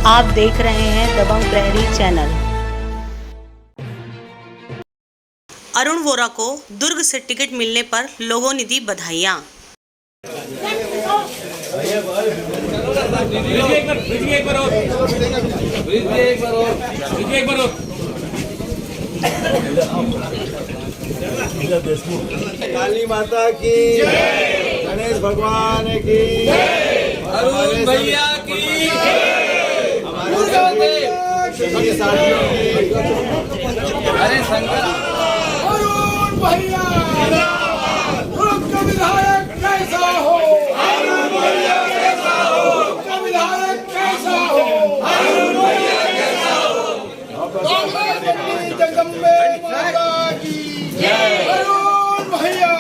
आप देख रहे हैं दबंग प्रहरी चैनल। अरुण वोरा को दुर्ग से टिकट मिलने पर लोगों ने दी बधाइयां। काली माता की, गणेश भगवान की, अरुण भैया की, सभी साथियों की। अरे शंकर अरुण भैया दुर्ग का विधायक कैसा हो, अरुण भैया कैसा हो, दुर्ग का विधायक कैसा हो, अरुण भैया कैसा हो, कांग्रेस जगदम्बे माता की जय। अरुण भैया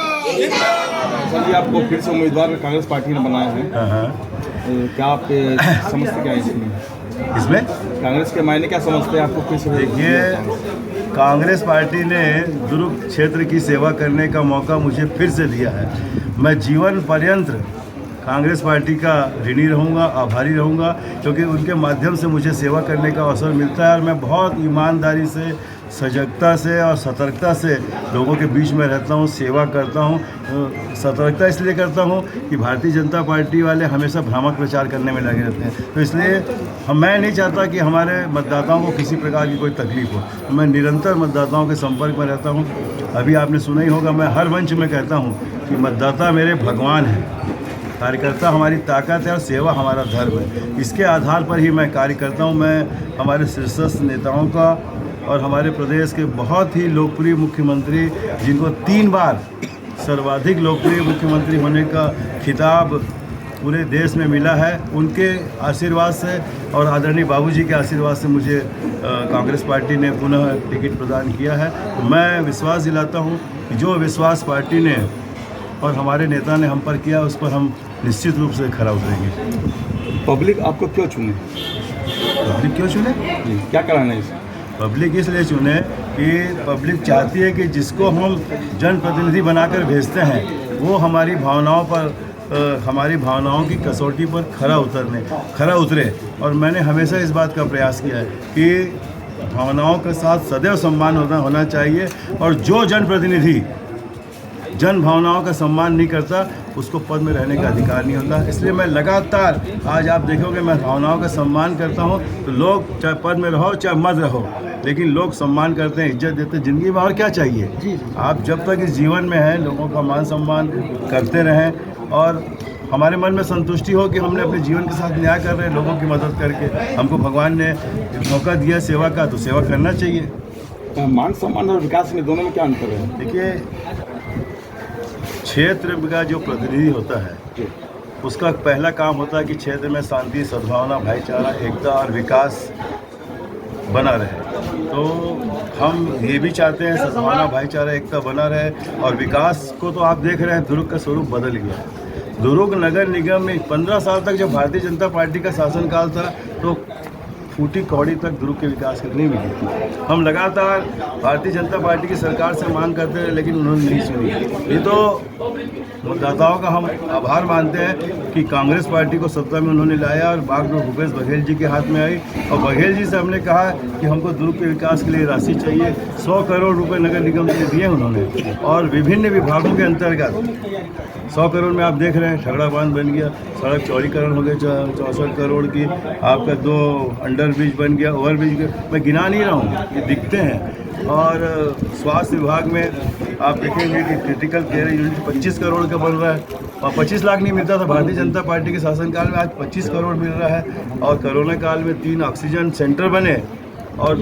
सर, ये आपको फिर से उम्मीदवार कांग्रेस पार्टी ने बनाए हैं। क्या आप समझते क्या है इसमें कांग्रेस के मायने क्या समझते हैं आपको फिर से? देखिए, कांग्रेस पार्टी ने दुर्ग क्षेत्र की सेवा करने का मौका मुझे फिर से दिया है। मैं जीवन पर्यंत कांग्रेस पार्टी का ऋणी रहूँगा, आभारी रहूँगा, क्योंकि उनके माध्यम से मुझे सेवा करने का अवसर मिलता है और मैं बहुत ईमानदारी से, सजगता से और सतर्कता से लोगों के बीच में रहता हूँ, सेवा करता हूँ। सतर्कता इसलिए करता हूँ कि भारतीय जनता पार्टी वाले हमेशा भ्रामक प्रचार करने में लगे रहते हैं, तो इसलिए मैं नहीं चाहता कि हमारे मतदाताओं को किसी प्रकार की कोई तकलीफ हो। मैं निरंतर मतदाताओं के संपर्क में रहता हूँ। अभी आपने सुना ही होगा, मैं हर मंच में कहता हूँ कि मतदाता मेरे भगवान हैं, कार्यकर्ता हमारी ताकत है और सेवा हमारा धर्म है। इसके आधार पर ही मैं कार्य करता हूँ। मैं हमारे शीर्षस्थ नेताओं का और हमारे प्रदेश के बहुत ही लोकप्रिय मुख्यमंत्री, जिनको 3 बार सर्वाधिक लोकप्रिय मुख्यमंत्री होने का खिताब पूरे देश में मिला है, उनके आशीर्वाद से और आदरणीय बाबूजी के आशीर्वाद से मुझे कांग्रेस पार्टी ने पुनः टिकट प्रदान किया है। तो मैं विश्वास दिलाता हूँ कि जो विश्वास पार्टी ने और हमारे नेता ने हम पर किया, उस पर हम निश्चित रूप से खरा उतरेंगे। पब्लिक आपको क्यों चुने? पब्लिक क्यों चुने? क्या कराना है इसे? पब्लिक इसलिए चुने कि पब्लिक चाहती है कि जिसको हम जनप्रतिनिधि बनाकर भेजते हैं वो हमारी भावनाओं पर, हमारी भावनाओं की कसौटी पर खरा उतरे। और मैंने हमेशा इस बात का प्रयास किया है कि भावनाओं के साथ सदैव सम्मान होना चाहिए, और जो जनप्रतिनिधि जन भावनाओं का सम्मान नहीं करता उसको पद में रहने का अधिकार नहीं होता। इसलिए मैं लगातार, आज आप देखोगे, मैं भावनाओं का सम्मान करता हूं, तो लोग चाहे पद में रहो चाहे मत रहो, लेकिन लोग सम्मान करते हैं, इज्जत देते हैं। ज़िंदगी में और क्या चाहिए? आप जब तक इस जीवन में हैं, लोगों का मान सम्मान करते रहें और हमारे मन में संतुष्टि हो कि हमने अपने जीवन के साथ न्याय कर रहे हैं, लोगों की मदद करके। हमको भगवान ने मौका दिया सेवा का, तो सेवा करना चाहिए। मान सम्मान और विकास में दोनों में क्या अंतर है? देखिए, क्षेत्र का जो प्रतिनिधि होता है उसका पहला काम होता है कि क्षेत्र में शांति, सद्भावना, भाईचारा, एकता और विकास बना रहे। तो हम ये भी चाहते हैं सद्भावना, भाईचारा, एकता बना रहे, और विकास को तो आप देख रहे हैं, दुर्ग का स्वरूप बदल गया है। दुर्ग नगर निगम में 15 साल तक जब भारतीय जनता पार्टी का शासनकाल था तो फूटी कौड़ी तक दुर्ग के विकास की नहीं मिली थी। हम लगातार भारतीय जनता पार्टी की सरकार से मांग करते रहे, लेकिन उन्होंने नहीं सुनी। ये तो मतदाताओं का हम आभार मानते हैं कि कांग्रेस पार्टी को सत्ता में उन्होंने लाया और बागडोर भूपेश बघेल जी के हाथ में आई, और बघेल जी से हमने कहा कि हमको दुर्ग के विकास के लिए राशि चाहिए। 100 करोड़ रुपए नगर निगम से दिए उन्होंने, और विभिन्न विभागों के अंतर्गत 100 करोड़ में आप देख रहे हैं ठगड़ा बांध बन गया, सड़क चौड़ीकरण हो गया 64 करोड़ की, आपका 2 अंडर ब्रिज बन गया, ओवर ब्रिज, मैं गिना नहीं रहा हूँ, ये दिखते हैं। और स्वास्थ्य विभाग में आप देखेंगे कि क्रिटिकल केयर यूनिट 25 करोड़ का बन रहा है, और 25 लाख नहीं मिलता था भारतीय जनता पार्टी के शासनकाल में, आज 25 करोड़ मिल रहा है। और कोरोना काल में 3 ऑक्सीजन सेंटर बने, और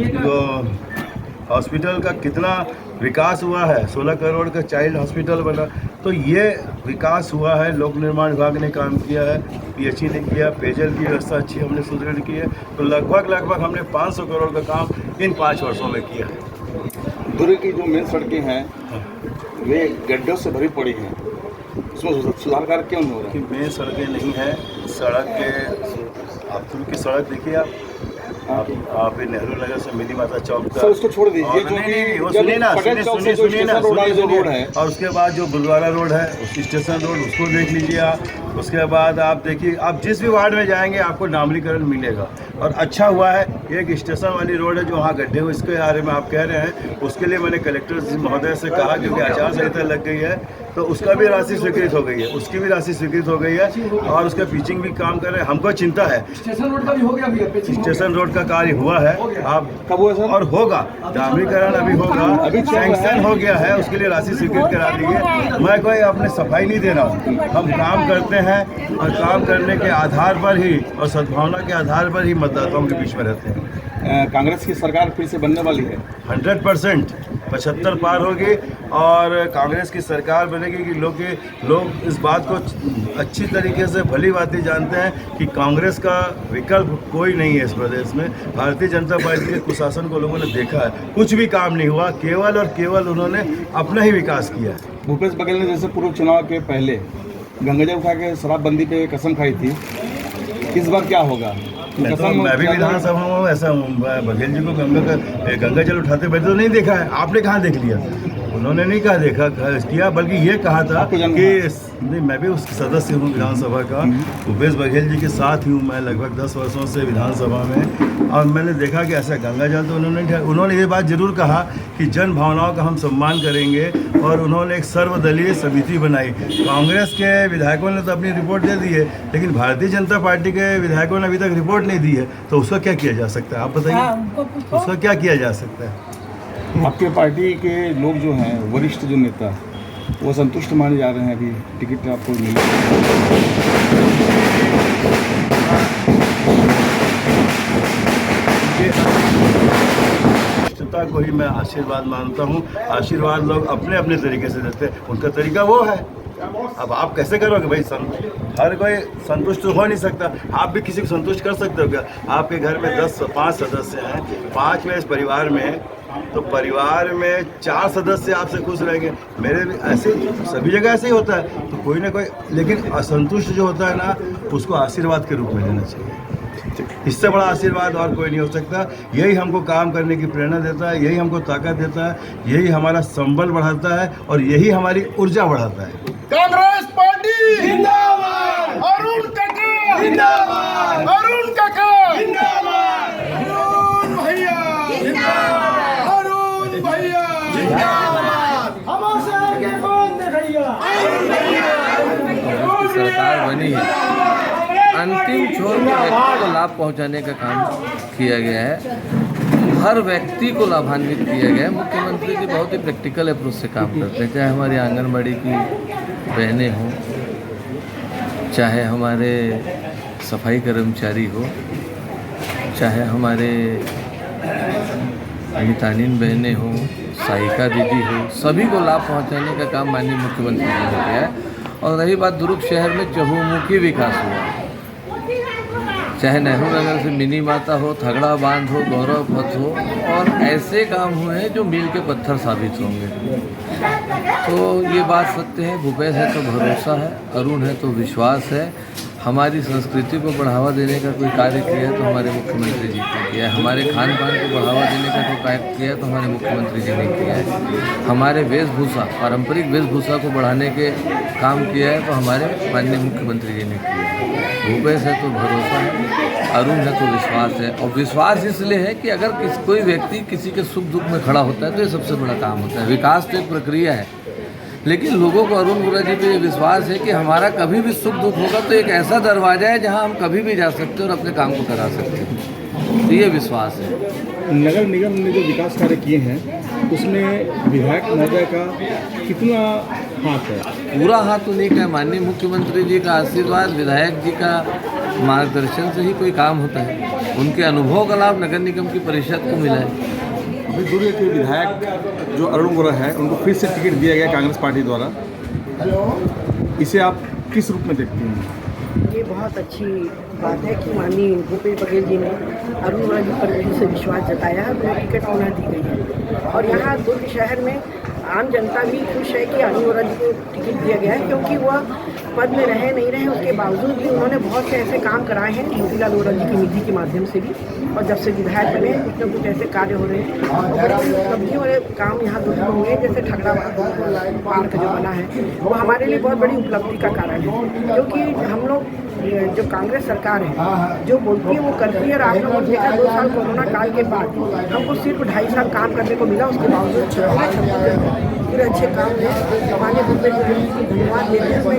हॉस्पिटल का कितना विकास हुआ है, 16 करोड़ का चाइल्ड हॉस्पिटल बना। तो ये विकास हुआ है, लोक निर्माण विभाग ने काम किया है, पीएचई ने किया, पेयजल की व्यवस्था अच्छी हमने सुदृढ़ की है। तो लगभग हमने 500 करोड़ का काम इन 5 वर्षों में किया है। दुर्ग की जो मेन सड़कें हैं वे गड्ढों से भरी पड़ी हैं, उसमें सुधार कार्य क्यों नहीं हो रहा है? मेन सड़कें नहीं है, सड़क के, आप दुर्ग की सड़क देखिए, आप नेहरू नगर से मिली माता चौक का, उसको छोड़ दीजिए, जो नहीं, वो सुनिए ना, रोड है, और उसके बाद जो बुलवारा रोड है, उसकी स्टेशन रोड, उसको देख लीजिए आप। उसके बाद आप देखिए, आप जिस भी वार्ड में जाएंगे आपको डामरीकरण मिलेगा। और अच्छा हुआ है। एक स्टेशन वाली रोड है जो वहाँ गड्ढे हुए, इसके बारे में आप कह रहे हैं, उसके लिए मैंने कलेक्टर महोदय से कहा, क्योंकि आचार संहिता लग गई है तो उसका भी राशि स्वीकृत हो गई है, उसकी भी राशि स्वीकृत हो गई है और उसका पिचिंग भी काम कर रहे हैं। हमको चिंता है, स्टेशन रोड का भी हो गया अभी, स्टेशन रोड का कार्य हुआ है, आप कब हुआ सर? और होगा, डामरीकरण अभी होगा, अभी सैंक्शन हो गया है, उसके लिए राशि स्वीकृत करा दी है। मैं कोई अपने सफाई नहीं दे रहा हूँ, हम काम करते हैं और काम करने के आधार पर ही और सद्भावना के आधार पर ही मतदाताओं के बीच में रहते हैं। कांग्रेस की सरकार फिर से बनने वाली है 100% 75 पार होगी और कांग्रेस की सरकार बनेगी कि लोग इस बात को अच्छी तरीके से भली भांति जानते हैं कि कांग्रेस का विकल्प कोई नहीं है इस प्रदेश में। भारतीय जनता पार्टी के कुशासन को लोगों ने देखा है, कुछ भी काम नहीं हुआ, केवल और केवल उन्होंने अपना ही विकास किया है। भूपेश बघेल ने जैसे पूर्व चुनाव के पहले गंगाजल उठा के शराबबंदी पे कसम खाई थी, इस बार क्या होगा? मैं भी विधानसभा में हूँ, ऐसा बघेल जी को गंगा जल उठाते बैठे तो नहीं देखा है। आपने कहाँ देख लिया? उन्होंने नहीं कहा देखा किया, बल्कि ये कहा था कि नहीं, मैं भी उस सदस्य हूँ विधानसभा का, भूपेश बघेल जी के साथ ही हूँ मैं लगभग 10 वर्षों से विधानसभा में, और मैंने देखा कि ऐसा गंगा जल तो उन्होंने ये बात जरूर कहा कि जन भावनाओं का हम सम्मान करेंगे और उन्होंने एक सर्वदलीय समिति बनाई। कांग्रेस के विधायकों ने तो अपनी रिपोर्ट दे दी है, लेकिन भारतीय जनता पार्टी के विधायकों ने अभी तक रिपोर्ट नहीं दी है, तो उसका क्या किया जा सकता है? आप बताइए, उसका क्या किया जा सकता है? आपके पार्टी के लोग जो हैं, वरिष्ठ जो नेता, वो संतुष्ट माने जा रहे हैं अभी टिकट आपको मिला? निष्ठता को ही मैं आशीर्वाद मानता हूँ। आशीर्वाद लोग अपने अपने तरीके से देते हैं, उनका तरीका वो है। अब आप कैसे करोगे भाई? हर कोई संतुष्ट हो नहीं सकता। आप भी किसी को संतुष्ट कर सकते हो क्या? आपके घर में 5 सदस्य हैं, 5 में इस परिवार में, तो परिवार में 4 सदस्य आपसे खुश रहेंगे। मेरे भी ऐसे सभी जगह ऐसे ही होता है, तो कोई ना कोई, लेकिन असंतुष्ट जो होता है ना, उसको आशीर्वाद के रूप में लेना चाहिए। इससे बड़ा आशीर्वाद और कोई नहीं हो सकता। यही हमको काम करने की प्रेरणा देता है, यही हमको ताकत देता है, यही हमारा संबल बढ़ाता है और यही हमारी ऊर्जा बढ़ाता है। कांग्रेस पार्टी जिंदाबाद, अरुण काका जिंदाबाद, अरुण काका जिंदाबाद, अरुण भैया जिंदाबाद, अरुण भैया जिंदाबाद, हमारे के कौन देखैया, अरुण भैया। सरकार बनी है, अंतिम छोर के व्यक्ति को लाभ पहुंचाने का काम किया गया है, हर व्यक्ति को लाभान्वित किया गया है। मुख्यमंत्री जी बहुत ही प्रैक्टिकल अप्रोच से काम करते हैं, चाहे हमारी आंगनबाड़ी की बहनें हों, चाहे हमारे सफाई कर्मचारी हो, चाहे हमारे मितानिन बहनें हों, सहायिका दीदी हो, सभी को लाभ पहुंचाने का काम माननीय मुख्यमंत्री जी ने किया है। और रही बात दुर्ग शहर में चहुमुखी विकास हुआ, चाहे नेहरू नगर से मिनी माता हो, थगड़ा बांध हो, गौरव पथ हो, और ऐसे काम हुए हैं जो मील के पत्थर साबित होंगे। तो ये बात सत्य है, भूपेश है तो भरोसा है, अरुण है तो विश्वास है। हमारी संस्कृति को बढ़ावा देने का कोई कार्य किया है तो हमारे मुख्यमंत्री जी ने किया है, हमारे खान पान को बढ़ावा देने का कोई कार्य किया है तो हमारे मुख्यमंत्री जी ने किया है, हमारे वेशभूषा, पारंपरिक वेशभूषा को बढ़ाने के काम किया है तो हमारे माननीय मुख्यमंत्री जी ने किया है। भूपेश है तो भरोसा है, अरुण है तो विश्वास है। और विश्वास इसलिए है कि अगर कोई व्यक्ति किसी के सुख दुख में खड़ा होता है तो ये सबसे बड़ा काम होता है। विकास तो एक प्रक्रिया है, लेकिन लोगों को अरुण गोरा जी पे ये विश्वास है कि हमारा कभी भी सुख दुख होगा तो एक ऐसा दरवाजा है जहां हम कभी भी जा सकते हैं और अपने काम को करा सकते हैं, तो ये विश्वास है। नगर निगम ने जो विकास कार्य किए हैं उसमें विधायक महोदय का कितना हाथ है? पूरा हाथ तो नहीं है, माननीय मुख्यमंत्री जी का आशीर्वाद, विधायक जी का मार्गदर्शन से ही कोई काम होता है। उनके अनुभव का लाभ नगर निगम की परिषद को मिला है। अभी दुर्ग के विधायक जो अरुण गोरा है उनको फिर से टिकट दिया गया कांग्रेस पार्टी द्वारा, इसे आप किस रूप में देखते हैं? ये बहुत अच्छी बात है कि माननीय भूपेश बघेल जी ने अरुण गोरा जी पर से विश्वास जताया है, उन्हें टिकट होना दी गई है। और यहाँ दुर्ग शहर में आम जनता भी खुश है कि अरुण गोरा जी को टिकट दिया गया है, क्योंकि वह पद में रहे नहीं रहे उसके बावजूद भी उन्होंने बहुत से ऐसे काम कराए हैं मोतीलाल वोरा जी की निधि के माध्यम से भी, और जब से विधायक बने कुछ न कुछ ऐसे कार्य हो रहे हैं और बड़े उपलब्धियों वाले काम यहाँ दुर्ग में हुए, जैसे ठगड़ा पार्क जो बना है वो हमारे लिए बहुत बड़ी उपलब्धि का कारण है, क्योंकि हम लोग जो कांग्रेस सरकार है जो बोलती है वो करती है। और आप लोगों ने देखा 2 साल कोरोना काल के बाद हमको सिर्फ 2.5 साल काम करने को मिला, उसके बावजूद पूरे अच्छे काम में माननीय भूपेश जी धन्यवाद देते हुए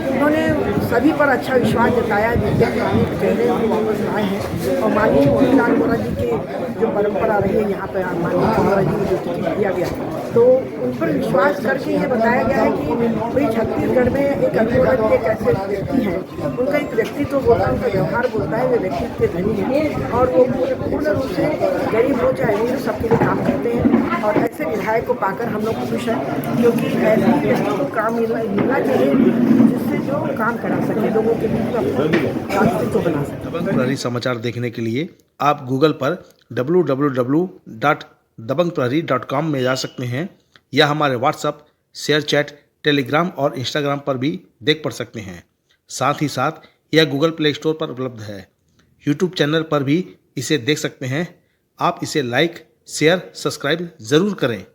उन्होंने सभी पर अच्छा विश्वास जताया, जिनके पुराने चेहरे को वापस लाए हैं। और माननीय मोतीलाल वोरा जी की जो परंपरा रही है यहाँ पर, माननीय वोरा जी को जो टिकट दिया गया तो उन पर विश्वास करके ये बताया गया है कि भाई छत्तीसगढ़ में एक अरुण वोरा जी एक ऐसे व्यक्ति हैं, उनका एक व्यक्तित्व बोलता है, उनका व्यवहार बोलता है, वे व्यक्तित्व के धनी है और वो पूर्ण रूप से गरीब हो चाहे अमीर सबके लिए काम करते हैं। और ऐसे विधायक को पाकर हम लोग खुश हैं, क्योंकि ऐसे व्यक्ति को काम मिलना चाहिए जिससे जो काम करा सके, लोगों के बीच में रास्ते बना सके। दबंग प्रहरी समाचार देखने के लिए आप गूगल पर www.dabangprahari.com में जा सकते हैं, या हमारे व्हाट्सएप, शेयर चैट, टेलीग्राम और इंस्टाग्राम पर भी देख पढ़ सकते हैं। साथ ही साथ यह गूगल प्ले स्टोर पर उपलब्ध है। यूट्यूब चैनल पर भी इसे देख सकते हैं। आप इसे लाइक, शेयर, सब्सक्राइब ज़रूर करें।